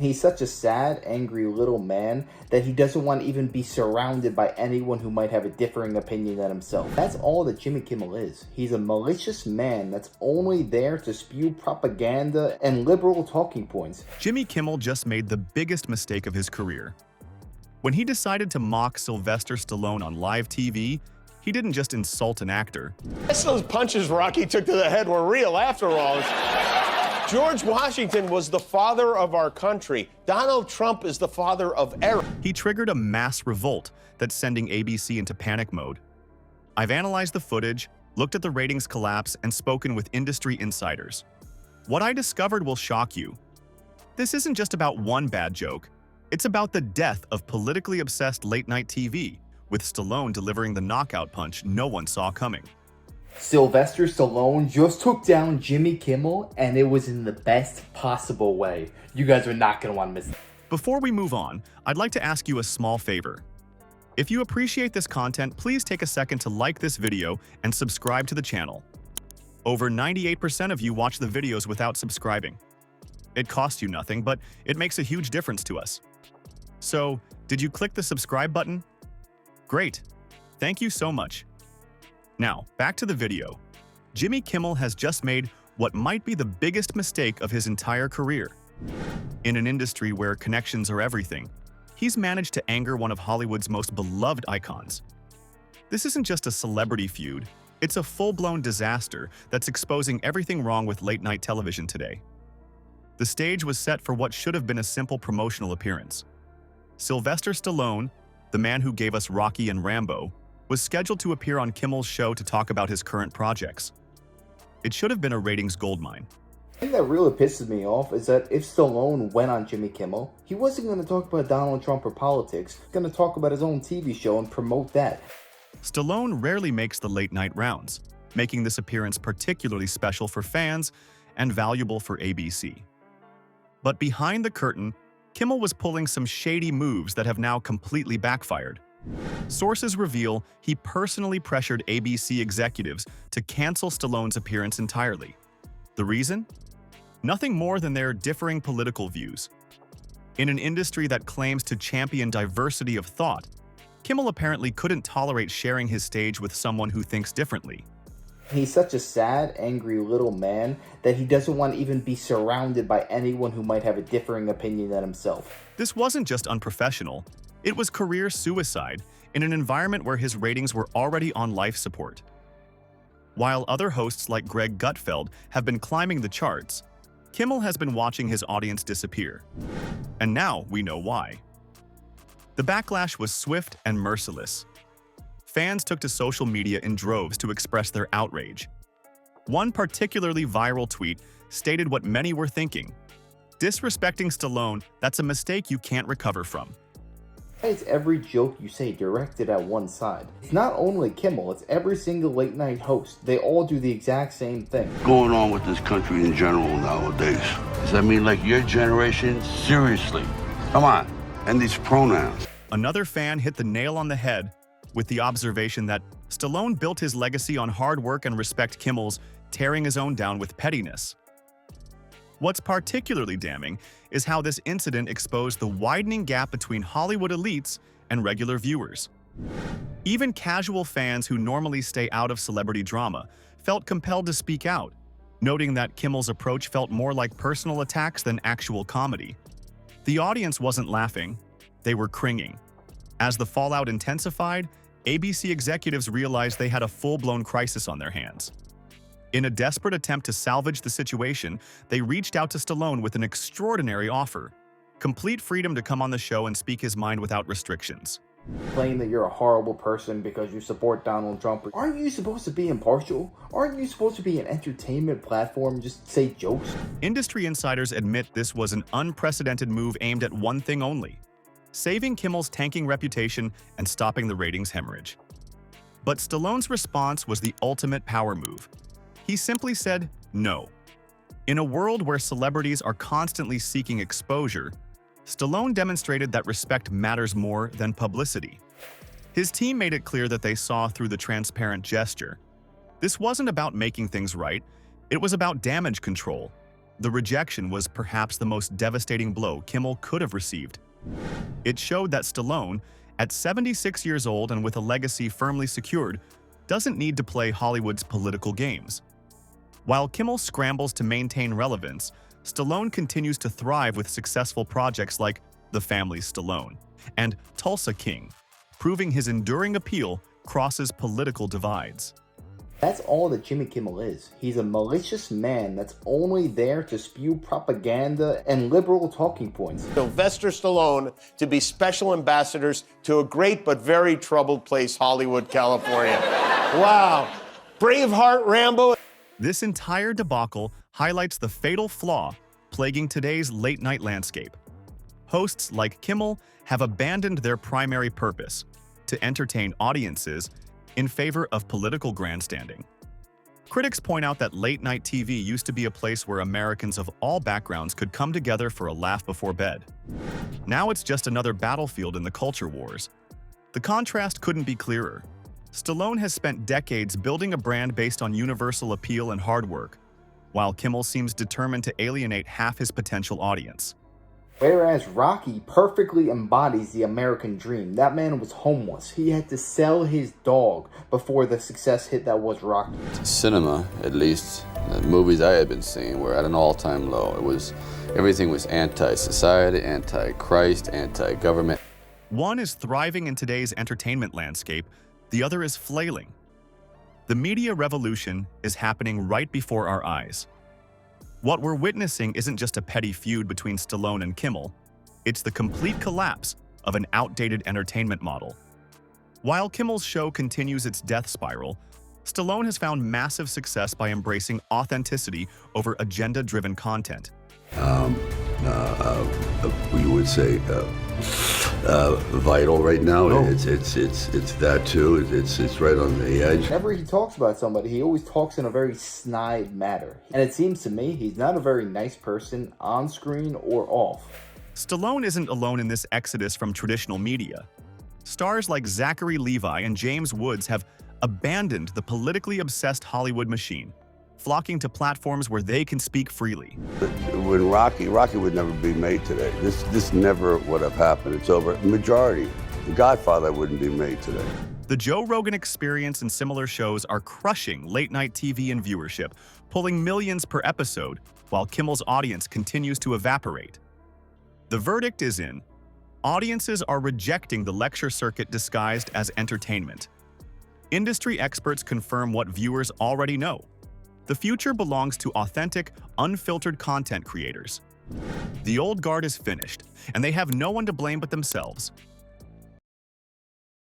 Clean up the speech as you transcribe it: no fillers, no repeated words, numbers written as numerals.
He's such a sad, angry little man that he doesn't want to even be surrounded by anyone who might have a differing opinion than himself. That's all that Jimmy Kimmel is. He's a malicious man that's only there to spew propaganda and liberal talking points. Jimmy Kimmel just made the biggest mistake of his career. When he decided to mock Sylvester Stallone on live TV, he didn't just insult an actor. I guess those punches Rocky took to the head were real after all. George Washington was the father of our country. Donald Trump is the father of error. He triggered a mass revolt that's sending ABC into panic mode. I've analyzed the footage, looked at the ratings collapse, and spoken with industry insiders. What I discovered will shock you. This isn't just about one bad joke. It's about the death of politically obsessed late-night TV, with Stallone delivering the knockout punch no one saw coming. Sylvester Stallone just took down Jimmy Kimmel, and it was in the best possible way. You guys are not going to want to miss it. Before we move on, I'd like to ask you a small favor. If you appreciate this content, please take a second to like this video and subscribe to the channel. Over 98% of you watch the videos without subscribing. It costs you nothing, but it makes a huge difference to us. So, did you click the subscribe button? Great. Thank you so much. Now, back to the video. Jimmy Kimmel has just made what might be the biggest mistake of his entire career. In an industry where connections are everything, he's managed to anger one of Hollywood's most beloved icons. This isn't just a celebrity feud, it's a full-blown disaster that's exposing everything wrong with late-night television today. The stage was set for what should have been a simple promotional appearance. Sylvester Stallone, the man who gave us Rocky and Rambo, was scheduled to appear on Kimmel's show to talk about his current projects. It should have been a ratings goldmine. The thing that really pisses me off is that if Stallone went on Jimmy Kimmel, he wasn't going to talk about Donald Trump or politics. He was going to talk about his own TV show and promote that. Stallone rarely makes the late-night rounds, making this appearance particularly special for fans and valuable for ABC. But behind the curtain, Kimmel was pulling some shady moves that have now completely backfired. Sources reveal he personally pressured ABC executives to cancel Stallone's appearance entirely. The reason? Nothing more than their differing political views. In an industry that claims to champion diversity of thought, Kimmel apparently couldn't tolerate sharing his stage with someone who thinks differently. He's such a sad, angry little man that he doesn't want to even be surrounded by anyone who might have a differing opinion than himself. This wasn't just unprofessional. It was career suicide in an environment where his ratings were already on life support. While other hosts like Greg Gutfeld have been climbing the charts, Kimmel has been watching his audience disappear. And now we know why. The backlash was swift and merciless. Fans took to social media in droves to express their outrage. One particularly viral tweet stated what many were thinking: disrespecting Stallone, that's a mistake you can't recover from. It's every joke you say directed at one side. It's not only Kimmel, it's every single late night host. They all do the exact same thing. Going on with this country in general nowadays. Does that mean like your generation? Seriously. Come on. And these pronouns. Another fan hit the nail on the head with the observation that Stallone built his legacy on hard work and respect. Kimmel's tearing his own down with pettiness. What's particularly damning is how this incident exposed the widening gap between Hollywood elites and regular viewers. Even casual fans who normally stay out of celebrity drama felt compelled to speak out, noting that Kimmel's approach felt more like personal attacks than actual comedy. The audience wasn't laughing, they were cringing. As the fallout intensified, ABC executives realized they had a full-blown crisis on their hands. In a desperate attempt to salvage the situation, they reached out to Stallone with an extraordinary offer: complete freedom to come on the show and speak his mind without restrictions. Claim that you're a horrible person because you support Donald Trump. Aren't you supposed to be impartial? Aren't you supposed to be an entertainment platform and just say jokes? Industry insiders admit this was an unprecedented move aimed at one thing only: saving Kimmel's tanking reputation and stopping the ratings hemorrhage. But Stallone's response was the ultimate power move. He simply said no. In a world where celebrities are constantly seeking exposure, Stallone demonstrated that respect matters more than publicity. His team made it clear that they saw through the transparent gesture. This wasn't about making things right, it was about damage control. The rejection was perhaps the most devastating blow Kimmel could have received. It showed that Stallone, at 76 years old and with a legacy firmly secured, doesn't need to play Hollywood's political games. While Kimmel scrambles to maintain relevance, Stallone continues to thrive with successful projects like The Family Stallone and Tulsa King, proving his enduring appeal crosses political divides. That's all that Jimmy Kimmel is. He's a malicious man that's only there to spew propaganda and liberal talking points. Sylvester Stallone to be special ambassadors to a great but very troubled place, Hollywood, California. Wow. Braveheart Rambo. This entire debacle highlights the fatal flaw plaguing today's late-night landscape. Hosts like Kimmel have abandoned their primary purpose, to entertain audiences, in favor of political grandstanding. Critics point out that late-night TV used to be a place where Americans of all backgrounds could come together for a laugh before bed. Now it's just another battlefield in the culture wars. The contrast couldn't be clearer. Stallone has spent decades building a brand based on universal appeal and hard work, while Kimmel seems determined to alienate half his potential audience. Whereas Rocky perfectly embodies the American dream. That man was homeless. He had to sell his dog before the success hit that was Rocky. Cinema, at least, the movies I had been seeing were at an all-time low. Everything was anti-society, anti-Christ, anti-government. One is thriving in today's entertainment landscape, the other is flailing. The media revolution is happening right before our eyes. What we're witnessing isn't just a petty feud between Stallone and Kimmel, it's the complete collapse of an outdated entertainment model. While Kimmel's show continues its death spiral, Stallone has found massive success by embracing authenticity over agenda-driven content. You would say vital right now. No. It's that too. It's right on the edge. Whenever he talks about somebody, he always talks in a very snide manner. And it seems to me he's not a very nice person on screen or off. Stallone isn't alone in this exodus from traditional media. Stars like Zachary Levi and James Woods have abandoned the politically obsessed Hollywood machine, flocking to platforms where they can speak freely. When Rocky would never be made today. This never would have happened. It's over. Majority. The Godfather wouldn't be made today. The Joe Rogan Experience and similar shows are crushing late-night TV and viewership, pulling millions per episode, while Kimmel's audience continues to evaporate. The verdict is in. Audiences are rejecting the lecture circuit disguised as entertainment. Industry experts confirm what viewers already know. The future belongs to authentic, unfiltered content creators. The old guard is finished, and they have no one to blame but themselves.